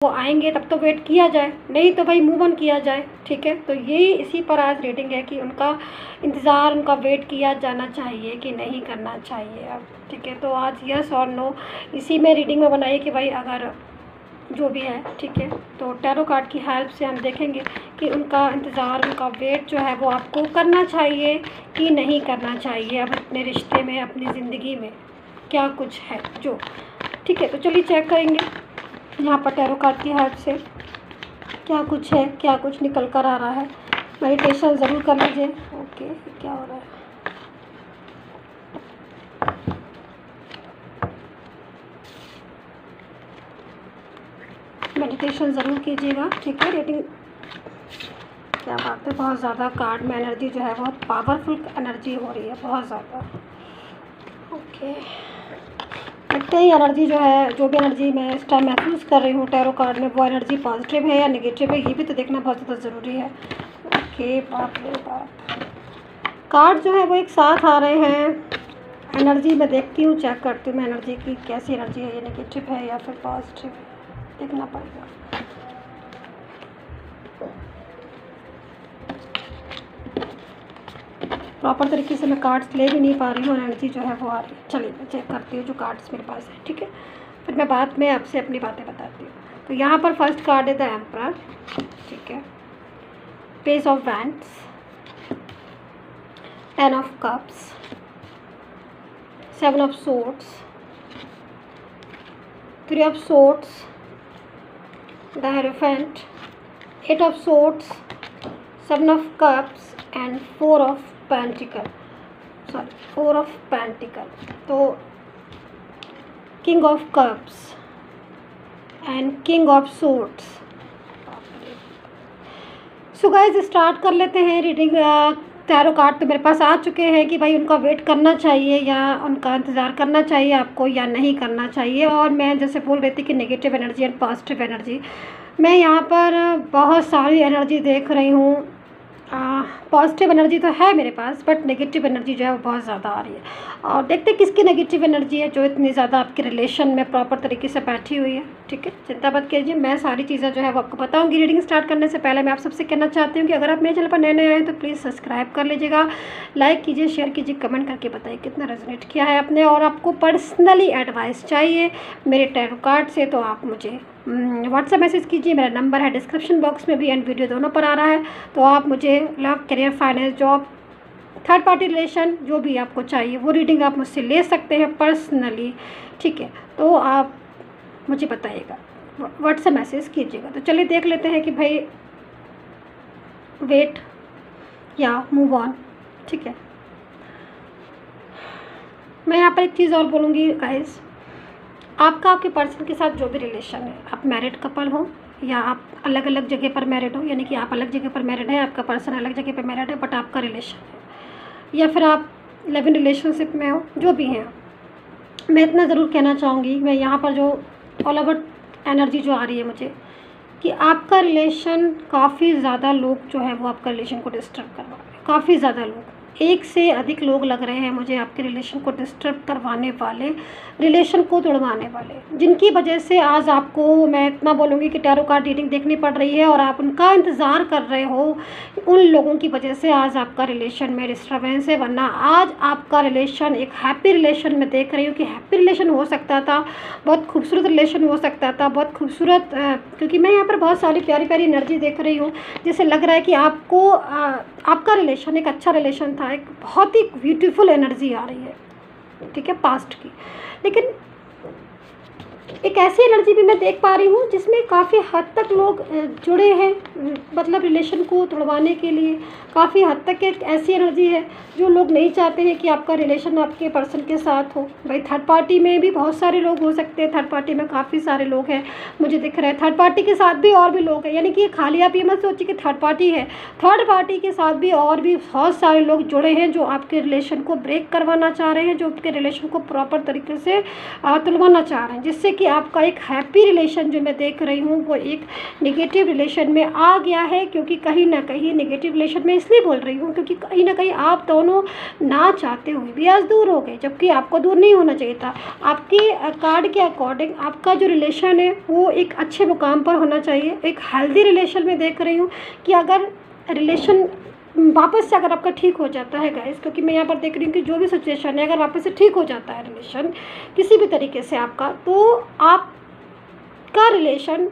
वो आएंगे तब तो वेट किया जाए, नहीं तो भाई मूव ऑन किया जाए। ठीक है, तो यही इसी पर आज रीडिंग है कि उनका इंतज़ार, उनका वेट किया जाना चाहिए कि नहीं करना चाहिए अब। ठीक है, तो आज यस और नो इसी में रीडिंग में बनाइए कि भाई अगर जो भी है, ठीक है, तो टैरो कार्ड की हेल्प से हम देखेंगे कि उनका इंतज़ार, उनका वेट जो है वो आपको करना चाहिए कि नहीं करना चाहिए अब अपने रिश्ते में, अपनी ज़िंदगी में क्या कुछ है जो। ठीक है, तो चलिए चेक करेंगे यहाँ पर टैरो कार्ड की हेल्प से क्या कुछ है, क्या कुछ निकल कर आ रहा है। मेडिटेशन ज़रूर कर लीजिए। ओके, क्या हो रहा है? मेडिटेशन ज़रूर कीजिएगा। ठीक है, रीडिंग क्या बात है, बहुत ज़्यादा कार्ड में एनर्जी जो है बहुत पावरफुल एनर्जी हो रही है, बहुत ज़्यादा। ओके, लगता है एनर्जी जो है, जो भी एनर्जी मैं इस टाइम महसूस कर रही हूँ टैरो कार्ड में, वो एनर्जी पॉजिटिव है या नेगेटिव है, ये भी तो देखना बहुत ज़्यादा ज़रूरी है। ओके, बाप रे बाप, कार्ड जो है वो एक साथ आ रहे हैं। एनर्जी मैं देखती हूँ, चेक करती हूँ मैं एनर्जी की कैसी एनर्जी है, ये नेगेटिव है या फिर पॉजिटिव है, देखना पड़ेगा। प्रॉपर तरीके से मैं कार्ड्स ले भी नहीं पा रही हूँ और एनर्जी जो है वो आ रही है। चलिए मैं चेक करती हूँ जो कार्ड्स मेरे पास है। ठीक है, फिर मैं बाद में आपसे अपनी बातें बताती हूँ। तो यहाँ पर फर्स्ट कार्ड है द एम्परर। ठीक है, page of wands, 10 of cups, 7 of swords, 3 of swords, the hierophant, 8 of swords, 7 of cups and 4 of pentacle, sorry 4 of pentacle. तो king of cups and king of swords. So guys start कर लेते हैं reading. Tarot card तो मेरे पास आ चुके हैं कि भाई उनका वेट करना चाहिए या उनका इंतज़ार करना चाहिए आपको या नहीं करना चाहिए। और मैं जैसे बोल रही थी कि negative energy and positive energy, मैं यहाँ पर बहुत सारी एनर्जी देख रही हूँ। पॉजिटिव एनर्जी तो है मेरे पास, बट नेगेटिव एनर्जी जो है वो बहुत ज़्यादा आ रही है। और देखते किसकी नेगेटिव एनर्जी है जो इतनी ज़्यादा आपके रिलेशन में प्रॉपर तरीके से बैठी हुई है। ठीक है, चिंता मत कीजिए, मैं सारी चीज़ें जो है वो आपको बताऊंगी। रीडिंग स्टार्ट करने से पहले मैं आप सबसे कहना चाहती हूँ कि अगर आप मेरे चैनल पर नए आए हैं तो प्लीज़ सब्सक्राइब कर लीजिएगा, लाइक कीजिए, शेयर कीजिए, कमेंट करके बताइए कितना रेजोनेट किया है आपने। और आपको पर्सनली एडवाइस चाहिए मेरे टैरो कार्ड से तो आप मुझे व्हाट्सएप मैसेज कीजिए। मेरा नंबर है डिस्क्रिप्शन बॉक्स में भी एंड वीडियो दोनों पर आ रहा है। तो आप मुझे love, career, finance, job, third party relation, जो भी आपको चाहिए वो रीडिंग आप मुझसे ले सकते हैं पर्सनली। ठीक है, तो आप मुझे बताइएगा, व्हाट्सएप मैसेज कीजिएगा। तो चलिए देख लेते हैं कि भाई वेट या मूव ऑन। ठीक है, मैं यहाँ पर एक चीज़ और बोलूँगी गाइस, आपका आपके पर्सन के साथ जो भी रिलेशन है, आप मैरिड कपल हो या आप अलग अलग जगह पर मैरिड हो, यानी कि आप अलग जगह पर मैरिड है, आपका पर्सन अलग जगह पर मैरिड है बट आपका रिलेशन है, या फिर आप लिव इन रिलेशनशिप में हो, जो भी हैं, मैं इतना ज़रूर कहना चाहूँगी। मैं यहाँ पर जो ऑल ओवर एनर्जी जो आ रही है मुझे कि आपका रिलेशन, काफ़ी ज़्यादा लोग जो है वो आपका रिलेशन को डिस्टर्ब करवा रहे हैं। काफ़ी ज़्यादा लोग, एक से अधिक लोग लग रहे हैं मुझे आपके रिलेशन को डिस्टर्ब करवाने वाले, रिलेशन को तोड़वाने वाले, जिनकी वजह से आज आपको मैं इतना बोलूँगी कि टैरो कार्ड रीडिंग देखनी पड़ रही है और आप उनका इंतज़ार कर रहे हो। उन लोगों की वजह से आज आपका रिलेशन में डिस्टर्बेंस है, वरना आज आपका रिलेशन एक हैप्पी रिलेशन में देख रही हूँ कि हैप्पी रिलेशन हो सकता था, बहुत खूबसूरत रिलेशन हो सकता था, बहुत खूबसूरत, क्योंकि मैं यहाँ पर बहुत सारी प्यारी प्यारी एनर्जी देख रही हूँ जिससे लग रहा है कि आपको आपका रिलेशन एक अच्छा रिलेशन था, एक बहुत ही ब्यूटीफुल एनर्जी आ रही है। ठीक है, पास्ट की, लेकिन एक ऐसी एनर्जी भी मैं देख पा रही हूँ जिसमें काफ़ी हद तक लोग जुड़े हैं, मतलब रिलेशन को तोड़वाने के लिए। काफ़ी हद तक एक ऐसी एनर्जी है जो लोग नहीं चाहते हैं कि आपका रिलेशन आपके पर्सन के साथ हो। भाई थर्ड पार्टी में भी बहुत सारे लोग हो सकते हैं, थर्ड पार्टी में काफ़ी सारे लोग हैं मुझे दिख रहे हैं, थर्ड पार्टी के साथ भी और भी लोग हैं, यानी कि खाली आप ये मत सोचिए कि थर्ड पार्टी है, थर्ड पार्टी के साथ भी और भी बहुत सारे लोग जुड़े हैं जो आपके रिलेशन को ब्रेक करवाना चाह रहे हैं, जो आपके रिलेशन को प्रॉपर तरीके से तुलवाना चाह रहे हैं, जिससे कि आपका एक हैप्पी रिलेशन जो मैं देख रही हूँ वो एक नेगेटिव रिलेशन में आ गया है। क्योंकि कहीं ना कहीं नेगेटिव रिलेशन में इसलिए बोल रही हूँ क्योंकि कहीं ना कहीं आप दोनों ना चाहते हुए भी आज दूर हो गए, जबकि आपको दूर नहीं होना चाहिए था। आपके कार्ड के अकॉर्डिंग आपका जो रिलेशन है वो एक अच्छे मुकाम पर होना चाहिए, एक हेल्दी रिलेशन में देख रही हूँ कि अगर रिलेशन वापस से अगर आपका ठीक हो जाता है गाइस, क्योंकि मैं यहाँ पर देख रही हूँ कि जो भी सिचुएशन है अगर वापस से ठीक हो जाता है रिलेशन किसी भी तरीके से आपका, तो आपका रिलेशन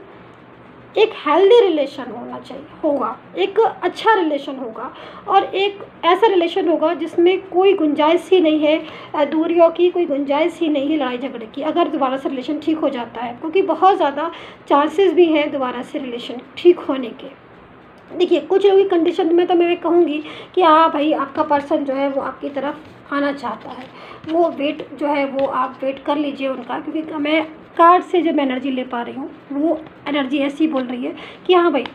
एक हेल्दी रिलेशन होना चाहिए, होगा एक अच्छा रिलेशन होगा और एक ऐसा रिलेशन होगा जिसमें कोई गुंजाइश ही नहीं है दूरियों की, कोई गुंजाइश ही नहीं है लड़ाई झगड़े की, अगर दोबारा से रिलेशन ठीक हो जाता है। क्योंकि बहुत ज़्यादा चांसेस भी हैं दोबारा से रिलेशन ठीक होने के। देखिए कुछ लोगों की कंडीशन में तो मैं कहूँगी कि हाँ भाई आपका पर्सन जो है वो आपकी तरफ आना चाहता है, वो वेट जो है वो आप वेट कर लीजिए उनका। क्योंकि मैं कार्ड से जो मैं एनर्जी ले पा रही हूँ वो एनर्जी ऐसी बोल रही है कि हाँ भाई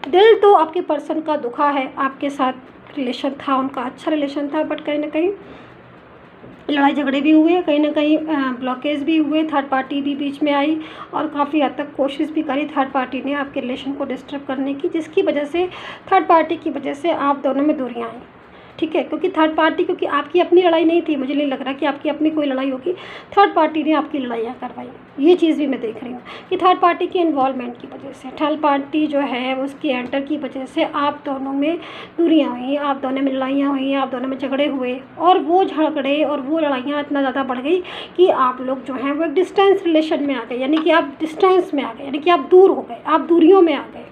दिल तो आपके पर्सन का दुखा है, आपके साथ रिलेशन था उनका अच्छा रिलेशन था, बट कहीं ना कहीं लड़ाई झगड़े भी हुए, कहीं ना कहीं ब्लॉकेज भी हुए, थर्ड पार्टी भी बीच में आई और काफ़ी हद तक कोशिश भी करी थर्ड पार्टी ने आपके रिलेशन को डिस्टर्ब करने की, जिसकी वजह से थर्ड पार्टी की वजह से आप दोनों में दूरियां आई। ठीक है, क्योंकि थर्ड पार्टी, क्योंकि आपकी अपनी लड़ाई नहीं थी, मुझे नहीं लग रहा कि आपकी अपनी कोई लड़ाई होगी, थर्ड पार्टी ने आपकी लड़ाइयाँ करवाई। ये चीज़ भी मैं देख रही हूँ कि थर्ड पार्टी की इन्वॉल्वमेंट की वजह से, थर्ड पार्टी जो है उसकी एंटर की वजह से आप दोनों में दूरियाँ हुई, आप दोनों में लड़ाइयाँ हुई, आप दोनों में झगड़े हुए और वो झगड़े और वो लड़ाइयाँ इतना ज़्यादा बढ़ गई कि आप लोग जो हैं वो एक डिस्टेंस रिलेशन में आ गए, यानी कि आप डिस्टेंस में आ गए, यानी कि आप दूर हो गए, आप दूरियों में आ गए।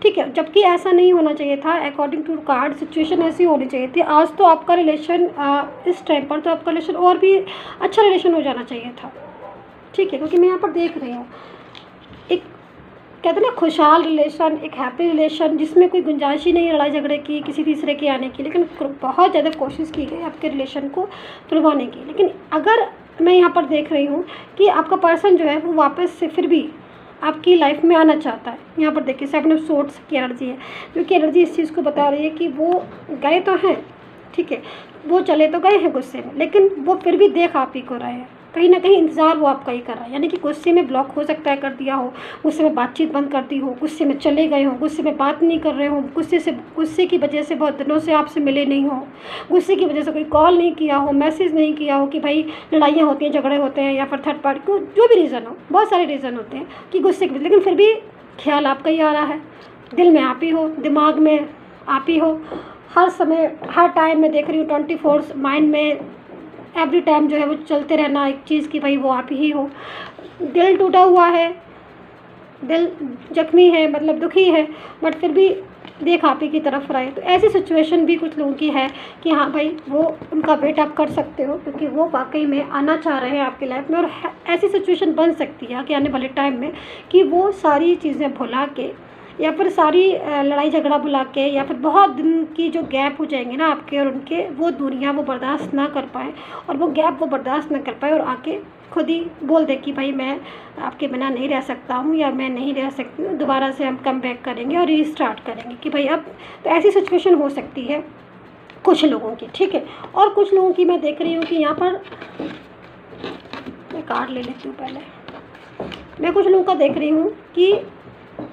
ठीक है, जबकि ऐसा नहीं होना चाहिए था। अकॉर्डिंग टू कार्ड सिचुएशन ऐसी होनी चाहिए थी। आज तो आपका रिलेशन इस टाइम पर तो आपका रिलेशन और भी अच्छा रिलेशन हो जाना चाहिए था। ठीक है, क्योंकि मैं यहाँ पर देख रही हूँ एक कहते हैं ना खुशहाल रिलेशन, एक हैप्पी रिलेशन जिसमें कोई गुंजाइश ही नहीं लड़ाई झगड़े की, किसी तीसरे के आने की, लेकिन बहुत ज़्यादा कोशिश की गई आपके रिलेशन को तुड़वाने की। लेकिन अगर मैं यहाँ पर देख रही हूँ कि आपका पर्सन जो है वो वापस से फिर भी आपकी लाइफ में आना चाहता है। यहाँ पर देखिए 7 ऑफ सोर्ड्स की एनर्जी है, क्योंकि एनर्जी इस चीज़ को बता रही है कि वो गए तो हैं, ठीक है, वो चले तो गए हैं गुस्से में, लेकिन वो फिर भी देख आप ही को रहे हैं, कहीं ना कहीं इंतज़ार वो आपका ही कर रहा है। यानी कि गुस्से में ब्लॉक हो सकता है कर दिया हो, गुस्से में बातचीत बंद कर दी हो, गुस्से में चले गए हो, गुस्से में बात नहीं कर रहे हो, गुस्से की वजह से बहुत दिनों से आपसे मिले नहीं हो, गुस्से की वजह से कोई कॉल नहीं किया हो, मैसेज नहीं किया हो कि भाई लड़ाइयाँ होती हैं, झगड़े होते हैं, या फिर थर्ड पार्टी को जो भी रीज़न हो, बहुत सारे रीज़न होते हैं कि गुस्से की, लेकिन फिर भी ख्याल आपका ही आ रहा है, दिल में आप ही हो, दिमाग में आप ही हो, हर समय हर टाइम में देख रही हूँ 24 माइंड में एवरी टाइम जो है वो चलते रहना एक चीज़ कि भाई वो आप ही हो। दिल टूटा हुआ है, दिल जख्मी है, मतलब दुखी है, बट फिर भी देख आप ही की तरफ रहे। तो ऐसी सिचुएशन भी कुछ लोगों की है कि हाँ भाई वो उनका वेट आप कर सकते हो, क्योंकि वो वाकई में आना चाह रहे हैं आपकी लाइफ में। और ऐसी सिचुएशन बन सकती है कि आने वाले टाइम में कि वो सारी चीज़ें भुला के या फिर सारी लड़ाई झगड़ा भुला के या फिर बहुत दिन की जो गैप हो जाएंगे ना आपके और उनके, वो दूरियां वो बर्दाश्त ना कर पाएँ और वो गैप वो बर्दाश्त ना कर पाए और आके खुद ही बोल दे कि भाई मैं आपके बिना नहीं रह सकता हूँ या मैं नहीं रह सकती हूँ, दोबारा से हम कम बैक करेंगे और रीस्टार्ट करेंगे कि भाई अब। तो ऐसी सिचुएशन हो सकती है कुछ लोगों की, ठीक है। और कुछ लोगों की मैं देख रही हूँ कि यहाँ पर मैं कार्ड ले लेती हूँ पहले। मैं कुछ लोगों का देख रही हूँ कि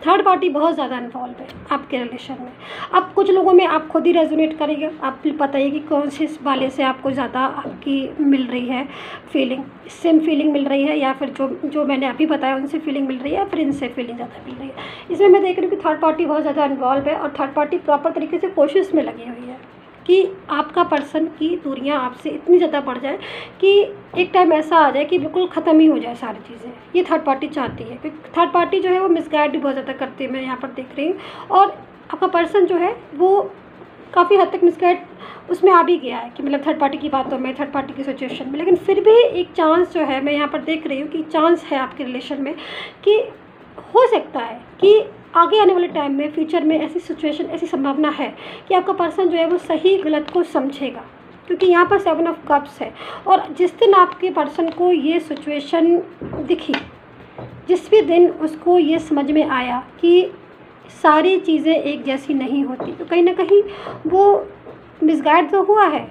थर्ड पार्टी बहुत ज़्यादा इन्वॉल्व है आपके रिलेशन में। अब कुछ लोगों में आप खुद ही रेजोनेट करेंगे, आप बताइए कि कौन से वाले से आपको ज़्यादा आपकी मिल रही है फीलिंग, सेम फीलिंग मिल रही है या फिर जो मैंने अभी बताया उनसे फीलिंग मिल रही है या फिर इनसे फीलिंग ज़्यादा मिल रही है। इसमें मैं देख रही हूँ कि थर्ड पार्टी बहुत ज़्यादा इन्वॉल्व है और थर्ड पार्टी प्रॉपर तरीके से कोशिश में लगी हुई है कि आपका पर्सन की दूरियां आपसे इतनी ज़्यादा बढ़ जाए कि एक टाइम ऐसा आ जाए कि बिल्कुल ख़त्म ही हो जाए सारी चीज़ें। ये थर्ड पार्टी चाहती है, क्योंकि थर्ड पार्टी जो है वो मिसगाइड भी बहुत ज़्यादा करती है, मैं यहाँ पर देख रही हूँ। और आपका पर्सन जो है वो काफ़ी हद तक मिसगाइड उसमें आ भी गया है कि मतलब थर्ड पार्टी की बातों में, थर्ड पार्टी की सिचुएशन में। लेकिन फिर भी एक चांस जो है मैं यहाँ पर देख रही हूँ कि चांस है आपके रिलेशन में कि हो सकता है कि आगे आने वाले टाइम में, फ्यूचर में ऐसी सिचुएशन, ऐसी संभावना है कि आपका पर्सन जो है वो सही गलत को समझेगा, क्योंकि यहाँ पर 7 ऑफ कप्स है। और जिस दिन आपके पर्सन को ये सिचुएशन दिखी, जिस भी दिन उसको ये समझ में आया कि सारी चीज़ें एक जैसी नहीं होती, तो कहीं ना कहीं वो मिसगाइड तो हुआ है,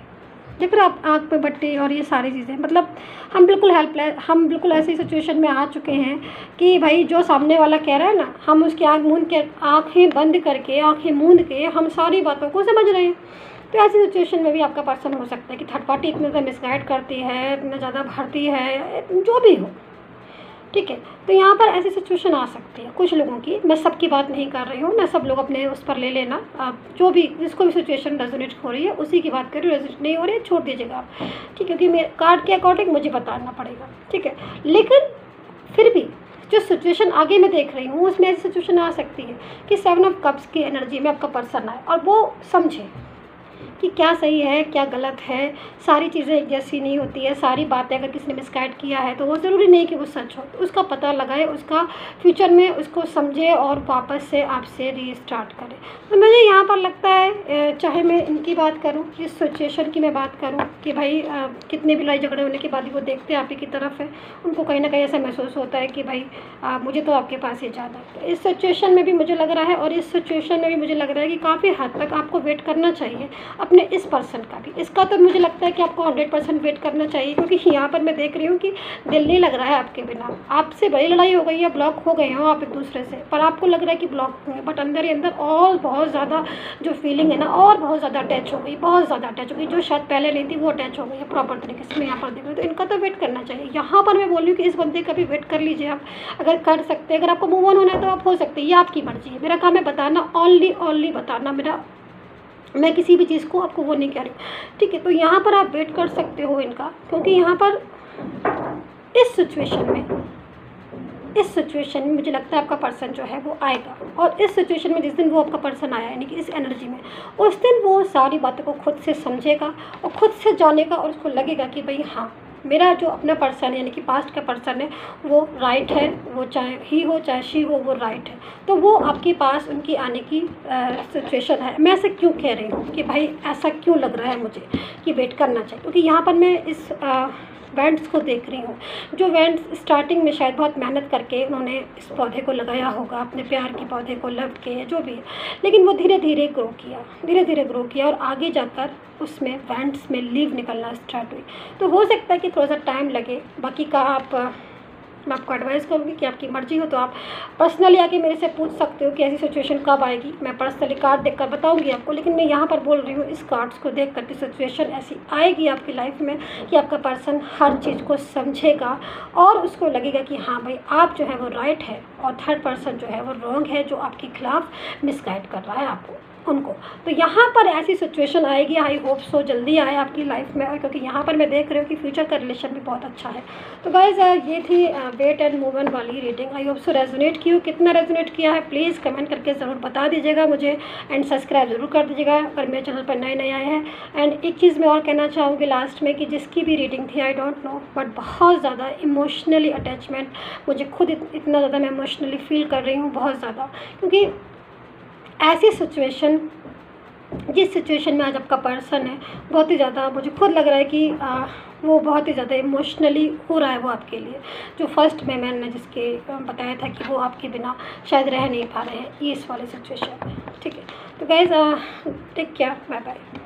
देख रहे हो आप, आँख पे पट्टी और ये सारी चीज़ें, मतलब हम बिल्कुल हेल्पलेस, हम बिल्कुल ऐसी सिचुएशन में आ चुके हैं कि भाई जो सामने वाला कह रहा है ना, हम उसकी आँखें बंद करके, आँखें मूंद के हम सारी बातों को समझ रहे हैं। तो ऐसी सिचुएशन में भी आपका पर्सन हो सकता है कि थर्ड पार्टी इतना ज़्यादा मिसगाइड करती है, इतना ज़्यादा भरती है, जो भी हो, ठीक है। तो यहाँ पर ऐसी सिचुएशन आ सकती है कुछ लोगों की, मैं सबकी बात नहीं कर रही हूँ ना, सब लोग अपने उस पर ले लेना, आप जो भी जिसको भी सिचुएशन रेजोनेट हो रही है उसी की बात कर रही हूँ, रेजोनेट नहीं हो रही है छोड़ दीजिएगा आप, ठीक है, क्योंकि मेरे कार्ड के अकॉर्डिंग मुझे बताना पड़ेगा, ठीक है। लेकिन फिर भी जो सिचुएशन आगे मैं देख रही हूँ उसमें ऐसी सिचुएशन आ सकती है कि 7 ऑफ कप्स की एनर्जी में आपका पर्सन आए और वो समझे कि क्या सही है क्या गलत है। सारी चीज़ें एक जैसी नहीं होती है, सारी बातें अगर किसी ने मिसगाइड किया है तो वो ज़रूरी नहीं कि वो सच हो, तो उसका पता लगाए, उसका फ्यूचर में उसको समझे और वापस से आपसे रीस्टार्ट करे। तो मुझे यहाँ पर लगता है, चाहे मैं इनकी बात करूँ, इस सिचुएशन की मैं बात करूँ कि भाई कितने भी लड़ाई झगड़े होने के बाद भी वो देखते आप ही की तरफ है, उनको कहीं ना कहीं ऐसा महसूस होता है कि भाई मुझे तो आपके पास ही ज़्यादा है। तो इस सिचुएशन में भी मुझे लग रहा है, और इस सिचुएशन में भी मुझे लग रहा है कि काफ़ी हद तक आपको वेट करना चाहिए अपने इस पर्सन का भी। इसका तो मुझे लगता है कि आपको 100% वेट करना चाहिए, क्योंकि यहाँ पर मैं देख रही हूँ कि दिल नहीं लग रहा है आपके बिना। आपसे बड़ी लड़ाई हो गई है, ब्लॉक हो गए हो आप एक दूसरे से, पर आपको लग रहा है कि ब्लॉक हुए, बट अंदर ही अंदर और बहुत ज़्यादा जो फीलिंग है ना, और बहुत ज़्यादा अटैच हो गई, बहुत ज़्यादा अटैच हो गई, जो शायद पहले नहीं थी वो अटैच हो गई है प्रॉपर तरीके से। मैं यहाँ पर देख रही हूँ, तो इनका तो वेट करना चाहिए। यहाँ पर मैं बोल रही हूँ कि इस बंदे का भी वेट कर लीजिए आप, अगर कर सकते हैं। अगर आपको मूव ऑन होना है तो आप हो सकते हैं, ये आपकी मर्जी है। मेरा काम है बताना, ओनली बताना, मैं किसी भी चीज़ को आपको वो नहीं कह रही हूँ, ठीक है। तो यहाँ पर आप वेट कर सकते हो इनका, क्योंकि यहाँ पर इस सिचुएशन में मुझे लगता है आपका पर्सन जो है वो आएगा, और इस सिचुएशन में जिस दिन वो आपका पर्सन आया, यानी कि इस एनर्जी में, उस दिन वो सारी बातों को खुद से समझेगा और खुद से जानेगा, और उसको लगेगा कि भाई हाँ, मेरा जो अपना पर्सन है, यानी कि पास्ट का पर्सन है, वो राइट है, वो चाहे ही हो चाहे शी हो, वो राइट है। तो वो आपके पास उनकी आने की सिचुएशन है। मैं ऐसे क्यों कह रही हूँ कि भाई ऐसा क्यों लग रहा है मुझे कि वेट करना चाहिए, क्योंकि यहाँ पर मैं इस वेंट्स को देख रही हूँ। जो वेंट्स स्टार्टिंग में शायद बहुत मेहनत करके उन्होंने इस पौधे को लगाया होगा, अपने प्यार के पौधे को, लव के, जो भी है, लेकिन वो धीरे धीरे ग्रो किया और आगे जाकर उसमें वेंट्स में लीव निकलना स्टार्ट हुई। तो हो सकता है कि थोड़ा सा टाइम लगे। बाकी का मैं आपको एडवाइस करूँगी कि आपकी मर्ज़ी हो तो आप पर्सनली आके मेरे से पूछ सकते हो कि ऐसी सिचुएशन कब आएगी। मैं पर्सनली कार्ड देखकर बताऊंगी आपको, लेकिन मैं यहाँ पर बोल रही हूँ इस कार्ड्स को देख कर कि सिचुएशन ऐसी आएगी आपकी लाइफ में कि आपका पर्सन हर चीज़ को समझेगा और उसको लगेगा कि हाँ भाई, आप जो है वो राइट है और थर्ड पर्सन जो है वो रॉन्ग है, जो आपके खिलाफ मिसगाइड कर रहा है आपको, उनको। तो यहाँ पर ऐसी सिचुएशन आएगी, आई होप सो जल्दी आए आपकी लाइफ में, और क्योंकि यहाँ पर मैं देख रही हूँ कि फ्यूचर का रिलेशन भी बहुत अच्छा है। तो गाइज ये थी वेट एंड मूव ऑन वाली reading. I hope so resonate की हो। कितना रेजोनेट किया है प्लीज़ कमेंट करके ज़रूर बता दीजिएगा मुझे, एंड सब्सक्राइब ज़रूर कर दीजिएगा अगर मेरे चैनल पर नए आए हैं। एंड एक चीज़ मैं और कहना चाहूँगी लास्ट में कि जिसकी भी रीडिंग थी, आई डोंट नो, बट बहुत ज़्यादा इमोशनली अटैचमेंट, मुझे खुद इतना ज़्यादा मैं इमोशनली फील कर रही हूँ, बहुत ज़्यादा, क्योंकि ऐसी सिचुएशन, जिस सिचुएशन में आज आपका पर्सन है, बहुत ही ज़्यादा मुझे खुद लग रहा है कि वो बहुत ही ज़्यादा इमोशनली हो रहा है वो आपके लिए। जो फर्स्ट में मैंने जिसके बताया था कि वो आपके बिना शायद रह नहीं पा रहे हैं, ये इस वाले सिचुएशन में, ठीक है। तो guys take care, bye bye.